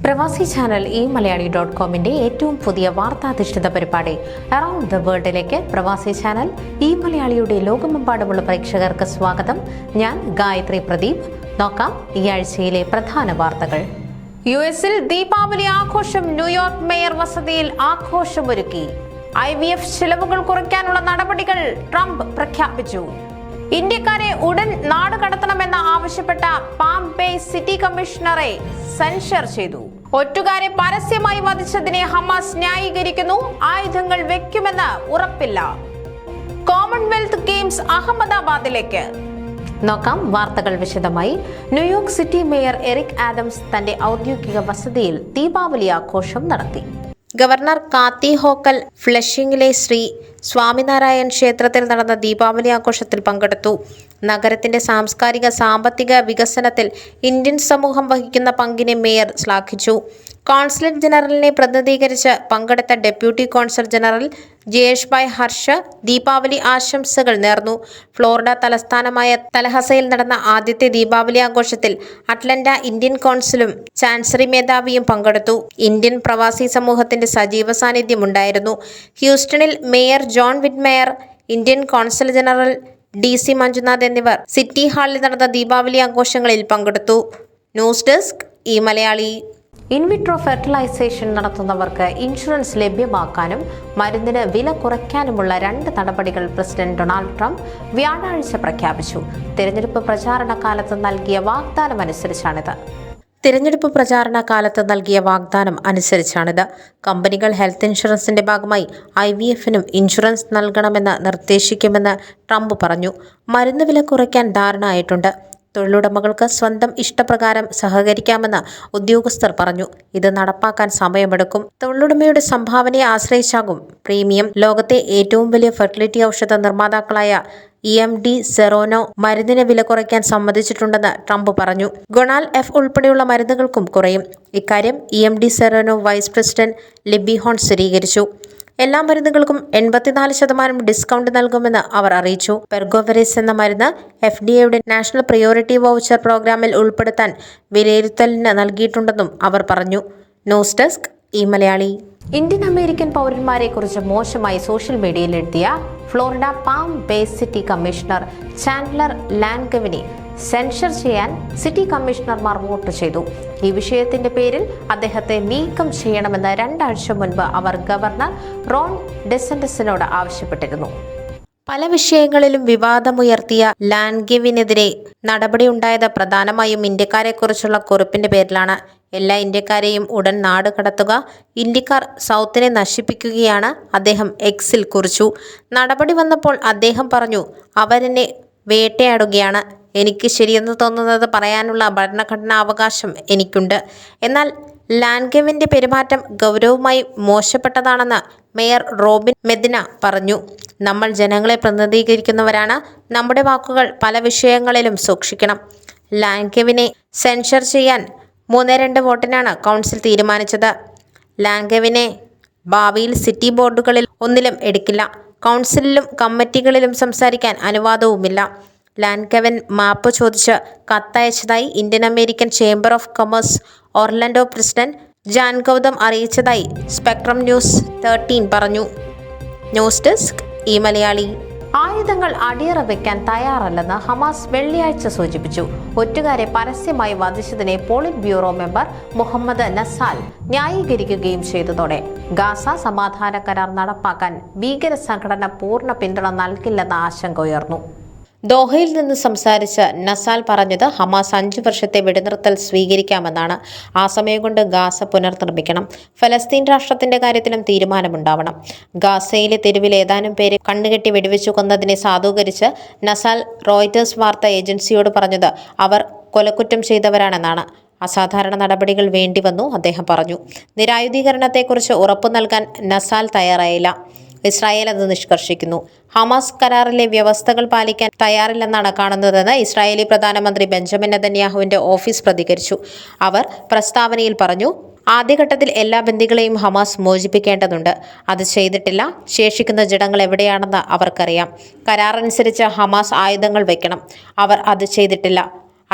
പ്രവാസി ചാനൽ eMalayali.comന്റെ ഏറ്റവും പുതിയ വാർത്താധിഷ്ഠിത പരിപാടി അറൌണ്ട് ദ വേൾഡിലേക്ക് പ്രവാസി ചാനൽ eMalayaliയുടെ ലോകമെമ്പാടുമുള്ള പ്രേക്ഷകർക്ക് സ്വാഗതം. ഞാൻ ഗായത്രി പ്രദീപ്. നോക്കാം ഈ ആഴ്ചയിലെ പ്രധാന വാർത്തകൾ. യുഎസിൽ ദീപാവലി ആഘോഷം. ന്യൂയോർക്ക് മേയർ വസതിയിൽ ആഘോഷമൊരുക്കി. IVF ചിലവുകൾ കുറയ്ക്കാനുള്ള നടപടികൾ ട്രംപ് പ്രഖ്യാപിച്ചു. ഇന്ത്യക്കാരെ ഉടൻ നാട് കടത്തണമെന്ന് ആവശ്യപ്പെട്ട പാം ബേ സിറ്റി കമ്മീഷണറെ സെൻഷർ ചെയ്തു. ഒറ്റുകാരെ പരസ്യമായി വധിച്ചതിനെ ഹമാസ് ന്യായീകരിക്കുന്നു. ആയുധങ്ങൾ വെക്കുമെന്ന് ഉറപ്പില്ല. കോമൺവെൽത്ത് ഗെയിംസ് അഹമ്മദാബാദിലേക്ക്. നോക്കാം വാർത്തകൾ വിശദമായി. New York city mayor Eric Adams തന്റെ ഔദ്യോഗിക വസതിയിൽ ദീപാവലി ആഘോഷം നടത്തി. ഗവർണർ കാത്തി ഹോക്കൽ ഫ്ലഷിംഗിലെ ശ്രീ സ്വാമിനാരായൺ ക്ഷേത്രത്തിൽ നടന്ന ദീപാവലി ആഘോഷത്തിൽ പങ്കെടുത്തു. നഗരത്തിന്റെ സാംസ്കാരിക സാമ്പത്തിക വികസനത്തിൽ ഇന്ത്യൻ സമൂഹം വഹിക്കുന്ന പങ്കിനെ മേയർ ശ്ലാഘിച്ചു. കോൺസുലേറ്റ് ജനറലിനെ പ്രതിനിധീകരിച്ച് പങ്കെടുത്ത deputy consul general Jayesh Bhai ഹർഷ ദീപാവലി ആശംസകൾ നേർന്നു. ഫ്ലോറിഡ തലസ്ഥാനമായ തലഹസയിൽ നടന്ന ആദ്യത്തെ ദീപാവലി ആഘോഷത്തിൽ അറ്റ്ലന്റ ഇന്ത്യൻ കോൺസുലും ചാൻസറി മേധാവിയും പങ്കെടുത്തു. ഇന്ത്യൻ പ്രവാസി സമൂഹത്തിന്റെ സജീവ സാന്നിധ്യം ഉണ്ടായിരുന്നു. ഹ്യൂസ്റ്റണിൽ mayor John Whitmire, Indian consul general DC Manjunath എന്നിവർ സിറ്റി ഹാളിൽ നടന്ന ദീപാവലി ആഘോഷങ്ങളിൽ പങ്കെടുത്തു. News desk eMalayali. In vitro fertilisation നടത്തുന്നവർക്ക് ഇൻഷുറൻസ് ലഭ്യമാക്കാനും മരുന്നിന് വില കുറയ്ക്കാനുമുള്ള 2 നടപടികൾ പ്രസിഡന്റ് ഡൊണാൾഡ് ട്രംപ് വ്യാഴാഴ്ച പ്രഖ്യാപിച്ചു. തിരഞ്ഞെടുപ്പ് പ്രചാരണ കാലത്ത് നൽകിയ വാഗ്ദാനം അനുസരിച്ചാണിത്. കമ്പനികൾ ഹെൽത്ത് ഇൻഷുറൻസിന്റെ ഭാഗമായി IVFനും ഇൻഷുറൻസ് നൽകണമെന്ന് നിർദ്ദേശിക്കുമെന്ന് ട്രംപ് പറഞ്ഞു. മരുന്ന് വില കുറയ്ക്കാൻ ധാരണ ആയിട്ടുണ്ട്. തൊഴിലുടമകൾക്ക് സ്വന്തം ഇഷ്ടപ്രകാരം സഹകരിക്കാമെന്ന് ഉദ്യോഗസ്ഥർ പറഞ്ഞു. ഇത് നടപ്പാക്കാൻ സമയമെടുക്കും. തൊഴിലുടമയുടെ സംഭാവനയെ ആശ്രയിച്ചാകും പ്രീമിയം. ലോകത്തെ ഏറ്റവും വലിയ ഫെർട്ടിലിറ്റി ഔഷധ നിർമ്മാതാക്കളായ EMD സെറോനോ മരുന്നിന് വില കുറയ്ക്കാൻ സമ്മതിച്ചിട്ടുണ്ടെന്ന് ട്രംപ് പറഞ്ഞു. ഗൊണാൽ F ഉൾപ്പെടെയുള്ള മരുന്നുകൾക്കും കുറയും. ഇക്കാര്യം EMD Serono vice president Libby Horn സ്ഥിരീകരിച്ചു. എല്ലാ മരുന്നുകൾക്കും 84% ഡിസ്കൗണ്ട് നൽകുമെന്ന് അവർ അറിയിച്ചു. പെർഗോവെറിസ് എന്ന മരുന്ന് FDAയുടെ നാഷണൽ പ്രയോറിറ്റി വൗച്ചർ പ്രോഗ്രാമിൽ ഉൾപ്പെടുത്താൻ വിലയിരുത്തലിന് നൽകിയിട്ടുണ്ടെന്നും അവർ പറഞ്ഞു. News desk eMalayali. Indian American പൗരന്മാരെ കുറിച്ച് മോശമായി സോഷ്യൽ മീഡിയയിൽ എഴുതിയ Florida Palm bay City commissioner Chandler ലാൻഗവിനെ സെൻഷർ ചെയ്യാൻ സിറ്റി കമ്മീഷണർമാർ വോട്ട് ചെയ്തു. ഈ വിഷയത്തിന്റെ പേരിൽ അദ്ദേഹത്തെ നീക്കം ചെയ്യണമെന്ന് 2 ആഴ്ച മുൻപ് അവർ ഗവർണർ റോൺ ഡെസന്റിസിനോട് ആവശ്യപ്പെട്ടിരുന്നു. പല വിഷയങ്ങളിലും വിവാദമുയർത്തിയ ലാൻഗവിനെതിരെ നടപടിയുണ്ടായത് പ്രധാനമായും ഇന്ത്യക്കാരെക്കുറിച്ചുള്ള കുറിപ്പിന്റെ പേരിലാണ്. എല്ലാ ഇന്ത്യക്കാരെയും ഉടൻ നാട് കടത്തുക, ഇന്ത്യക്കാർ സൗത്തിനെ നശിപ്പിക്കുകയാണ് അദ്ദേഹം എക്സിൽ കുറിച്ചു. നടപടി വന്നപ്പോൾ അദ്ദേഹം പറഞ്ഞു, അവരെന്നെ വേട്ടയാടുകയാണ്. എനിക്ക് ശരിയെന്ന് തോന്നുന്നത് പറയാനുള്ള ഭരണഘടനാ അവകാശം എനിക്കുണ്ട്. എന്നാൽ ലാൻഗവിന്റെ പെരുമാറ്റം ഗൗരവമായി മോശപ്പെട്ടതാണെന്ന് മേയർ റോബിൻ മെദിന പറഞ്ഞു. നമ്മൾ ജനങ്ങളെ പ്രതിനിധീകരിക്കുന്നവരാണ്. നമ്മുടെ വാക്കുകൾ പല വിഷയങ്ങളിലും സൂക്ഷിക്കണം. ലാൻഗവിനെ സെൻഷർ ചെയ്യാൻ 3-2 വോട്ടിനാണ് കൗൺസിൽ തീരുമാനിച്ചത്. ലാൻഗവിനെ ഭാവിയിൽ സിറ്റി ബോർഡുകളിൽ ഒന്നിലും എടുക്കില്ല. കൗൺസിലിലും കമ്മിറ്റികളിലും സംസാരിക്കാൻ അനുവാദവുമില്ല. ലാൻഗവൻ മാപ്പ് ചോദിച്ച് കത്തയച്ചതായി Indian American chamber of commerce Orlando president Jan Gautam അറിയിച്ചതായി സ്പെക്ട്രം ന്യൂസ് 13 പറഞ്ഞു. News desk eMalayali. ആയുധങ്ങൾ അടിയറ വെക്കാൻ തയ്യാറല്ലെന്ന് ഹമാസ് വെള്ളിയാഴ്ച സൂചിപ്പിച്ചു. ഒറ്റുകാരെ പരസ്യമായി വധിച്ചതിനെ പോളിറ്റ് ബ്യൂറോ മെമ്പർ മുഹമ്മദ് നസാൽ ന്യായീകരിക്കുകയും ചെയ്തതോടെ ഗാസ സമാധാന കരാർ നടപ്പാക്കാൻ ഭീകര സംഘടന പൂർണ്ണ പിന്തുണ നൽകില്ലെന്ന ആശങ്ക ഉയർന്നു. ദോഹയിൽ നിന്ന് സംസാരിച്ച നസാൽ പറഞ്ഞത് ഹമാസ് 5 വർഷത്തെ വെടിനിർത്തൽ സ്വീകരിക്കാമെന്നാണ്. ആ സമയം കൊണ്ട് ഗാസ പുനർനിർമ്മിക്കണം. ഫലസ്തീൻ രാഷ്ട്രത്തിന്റെ കാര്യത്തിലും തീരുമാനമുണ്ടാവണം. ഗാസയിലെ തെരുവിൽ ഏതാനും പേരെ കണ്ണുകെട്ടി വെടിവെച്ചു കൊന്നതിനെ സാധൂകരിച്ച് നസാൽ റോയിറ്റേഴ്സ് വാർത്താ ഏജൻസിയോട് പറഞ്ഞത് അവർ കൊലക്കുറ്റം ചെയ്തവരാണെന്നാണ്. അസാധാരണ നടപടികൾ വേണ്ടിവന്നു അദ്ദേഹം പറഞ്ഞു. നിരായുധീകരണത്തെക്കുറിച്ച് ഉറപ്പു നൽകാൻ നസാൽ തയ്യാറായില്ല. ഇസ്രായേൽ അത് നിഷ്കർഷിക്കുന്നു. ഹമാസ് കരാറിലെ വ്യവസ്ഥകൾ പാലിക്കാൻ തയ്യാറില്ലെന്നാണ് കാണുന്നതെന്ന് ഇസ്രായേലി പ്രധാനമന്ത്രി ബെഞ്ചമിൻ നെതന്യാഹുവിന്റെ ഓഫീസ് പ്രതികരിച്ചു. അവർ പ്രസ്താവനയിൽ പറഞ്ഞു, ആദ്യഘട്ടത്തിൽ എല്ലാ ബന്ദികളെയും ഹമാസ് മോചിപ്പിക്കേണ്ടതുണ്ട്. അത് ചെയ്തിട്ടില്ല. ശേഷിക്കുന്ന ജഡങ്ങൾ എവിടെയാണെന്ന് അവർക്കറിയാം. കരാറനുസരിച്ച് ഹമാസ് ആയുധങ്ങൾ വയ്ക്കണം. അവർ അത് ചെയ്തിട്ടില്ല.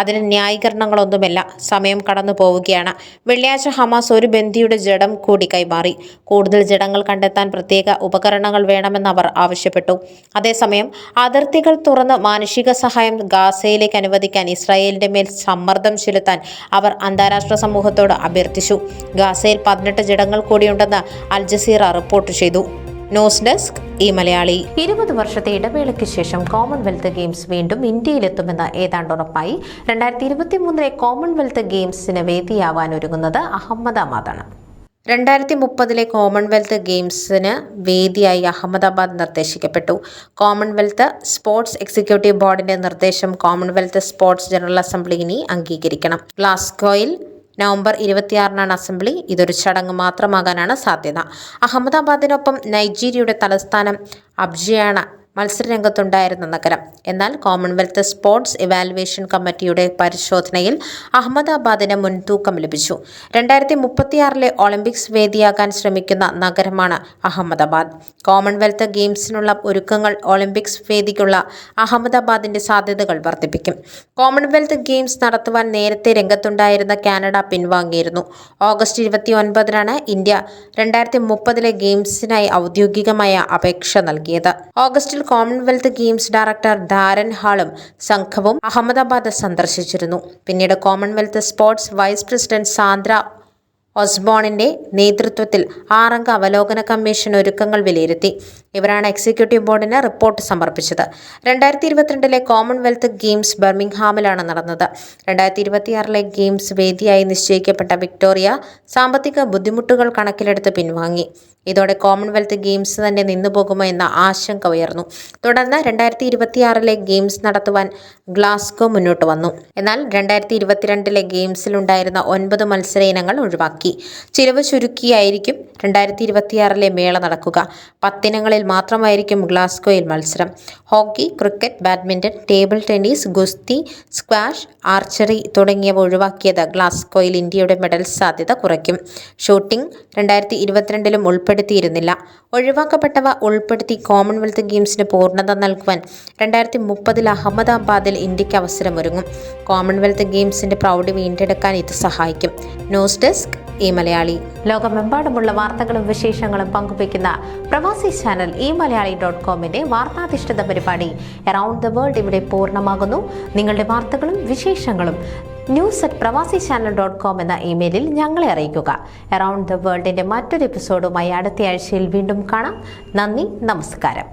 അതിന് ന്യായീകരണങ്ങളൊന്നുമില്ല. സമയം കടന്നു പോവുകയാണ്. വെള്ളിയാഴ്ച ഹമാസ് ഒരു ബന്ദിയുടെ ജഡം കൂടി കൈമാറി. കൂടുതൽ ജഡങ്ങൾ കണ്ടെത്താൻ പ്രത്യേക ഉപകരണങ്ങൾ വേണമെന്ന് അവർ ആവശ്യപ്പെട്ടു. അതേസമയം അതിർത്തികൾ തുറന്ന് മാനുഷിക സഹായം ഗാസയിലേക്ക് അനുവദിക്കാൻ ഇസ്രായേലിന്റെ മേൽ സമ്മർദ്ദം ചെലുത്താൻ അവർ അന്താരാഷ്ട്ര സമൂഹത്തോട് അഭ്യർത്ഥിച്ചു. ഗാസയിൽ 18 ജഡങ്ങൾ കൂടിയുണ്ടെന്ന് അൽ ജസീറ റിപ്പോർട്ട് ചെയ്തു. News desk Malayali. 20 വർഷത്തെ ഇടവേളയ്ക്ക് ശേഷം കോമൺവെൽത്ത് ഗെയിംസ് വീണ്ടും ഇന്ത്യയിലെത്തുമെന്ന് ഏതാണ്ട് ഉറപ്പായി. 2023 കോമൺവെൽത്ത് ഗെയിംസിന് വേദിയാവാൻ ഒരുങ്ങുന്നത് അഹമ്മദാബാദാണ്. 2030 കോമൺവെൽത്ത് ഗെയിംസിന് വേദിയായി അഹമ്മദാബാദ് നിർദ്ദേശിക്കപ്പെട്ടു. കോമൺവെൽത്ത് സ്പോർട്സ് എക്സിക്യൂട്ടീവ് ബോർഡിന്റെ നിർദ്ദേശം കോമൺവെൽത്ത് സ്പോർട്സ് ജനറൽ അസംബ്ലി ഇനി അംഗീകരിക്കണം. ഗ്ലാസ്ഗോയിൽ നവംബർ 26 അസംബ്ലി. ഇതൊരു ചടങ്ങ് മാത്രമാകാനാണ് സാധ്യത. അഹമ്മദാബാദിനൊപ്പം നൈജീരിയയുടെ തലസ്ഥാനം അബ്ജയാണ് മത്സരരംഗത്തുണ്ടായിരുന്ന നഗരം. എന്നാൽ കോമൺവെൽത്ത് സ്പോർട്സ് ഇവാലുവേഷൻ കമ്മിറ്റിയുടെ പരിശോധനയിൽ അഹമ്മദാബാദിന് മുൻതൂക്കം ലഭിച്ചു. 2036 ഒളിമ്പിക്സ് വേദിയാകാൻ ശ്രമിക്കുന്ന നഗരമാണ് അഹമ്മദാബാദ്. കോമൺവെൽത്ത് ഗെയിംസിനുള്ള ഒരുക്കങ്ങൾ ഒളിമ്പിക്സ് വേദിക്കുള്ള അഹമ്മദാബാദിന്റെ സാധ്യതകൾ വർദ്ധിപ്പിക്കും. കോമൺവെൽത്ത് ഗെയിംസ് നടത്തുവാൻ നേരത്തെ രംഗത്തുണ്ടായിരുന്ന കാനഡ പിൻവാങ്ങിയിരുന്നു. ഓഗസ്റ്റ് 29 ഇന്ത്യ 2030 ഗെയിംസിനായി ഔദ്യോഗികമായ അപേക്ഷ നൽകിയത്. ഓഗസ്റ്റിൽ കോമൺവെൽത്ത് ഗെയിംസ് ഡയറക്ടർ ഡാരൻ ഹാളും സംഘവും അഹമ്മദാബാദ് സന്ദർശിച്ചിരുന്നു. പിന്നീട് Commonwealth Sports vice president Sandra ഒസ്ബോണിന്റെ നേതൃത്വത്തിൽ 6 അംഗ അവലോകന കമ്മീഷൻ ഒരുക്കങ്ങൾ വിലയിരുത്തി. ഇവരാണ് എക്സിക്യൂട്ടീവ് ബോർഡിന് റിപ്പോർട്ട് സമർപ്പിച്ചത്. 2022 കോമൺവെൽത്ത് ഗെയിംസ് ബർമിംഗ്ഹാമിലാണ് നടന്നത്. 2026 ഗെയിംസ് വേദിയായി നിശ്ചയിക്കപ്പെട്ട വിക്ടോറിയ സാമ്പത്തിക ബുദ്ധിമുട്ടുകൾ കണക്കിലെടുത്ത് പിൻവാങ്ങി. ഇതോടെ കോമൺവെൽത്ത് ഗെയിംസ് തന്നെ നിന്നുപോകുമോ എന്ന ആശങ്ക ഉയർന്നു. തുടർന്ന് 2026 ഗെയിംസ് നടത്തുവാൻ ഗ്ലാസ്ഗോ മുന്നോട്ട് വന്നു. എന്നാൽ 2022 ഗെയിംസിലുണ്ടായിരുന്ന 9 മത്സര ഇനങ്ങൾ ഒഴിവാക്കി. ചിലവ് ചുരുക്കിയായിരിക്കും 2026 മേള നടക്കുക. 10 ഇനങ്ങളിൽ മാത്രമായിരിക്കും ഗ്ലാസ്ഗോയിൽ മത്സരം. Hockey, cricket, badminton, table tennis, ഗുസ്തി, സ്ക്വാഷ്, ആർച്ചറി തുടങ്ങിയവ ഒഴിവാക്കിയത് ഗ്ലാസ്ഗോയിൽ ഇന്ത്യയുടെ മെഡൽ സാധ്യത കുറയ്ക്കും. ഷൂട്ടിംഗ് 2022 ഉൾപ്പെടുത്തിയിരുന്നില്ല. ഒഴിവാക്കപ്പെട്ടവ ഉൾപ്പെടുത്തി കോമൺവെൽത്ത് ഗെയിംസിന് പൂർണ്ണത നൽകുവാൻ 2030 അഹമ്മദാബാദിൽ ഇന്ത്യക്ക് അവസരമൊരുങ്ങും. കോമൺവെൽത്ത് ഗെയിംസിന്റെ പ്രൗഢി വീണ്ടെടുക്കാൻ ഇത് സഹായിക്കും. News desk Malayali. ലോകമെമ്പാടുമുള്ള വാർത്തകളും വിശേഷങ്ങളും പങ്കുവയ്ക്കുന്ന പ്രവാസി ചാനൽ മലയാളി.comന്റെ വാർത്താധിഷ്ഠിത പരിപാടി അറൗണ്ട് ദ വേൾഡ് ഇവിടെ പൂർണ്ണമാകുന്നു. നിങ്ങളുടെ വാർത്തകളും വിശേഷങ്ങളും news@pravasichannel.com എന്ന ഇമെയിലിൽ ഞങ്ങളെ അറിയിക്കുക. അറൗണ്ട് ദ വേൾഡിന്റെ മറ്റൊരു എപ്പിസോഡുമായി അടുത്ത ആഴ്ചയിൽ വീണ്ടും കാണാം. നന്ദി, നമസ്കാരം.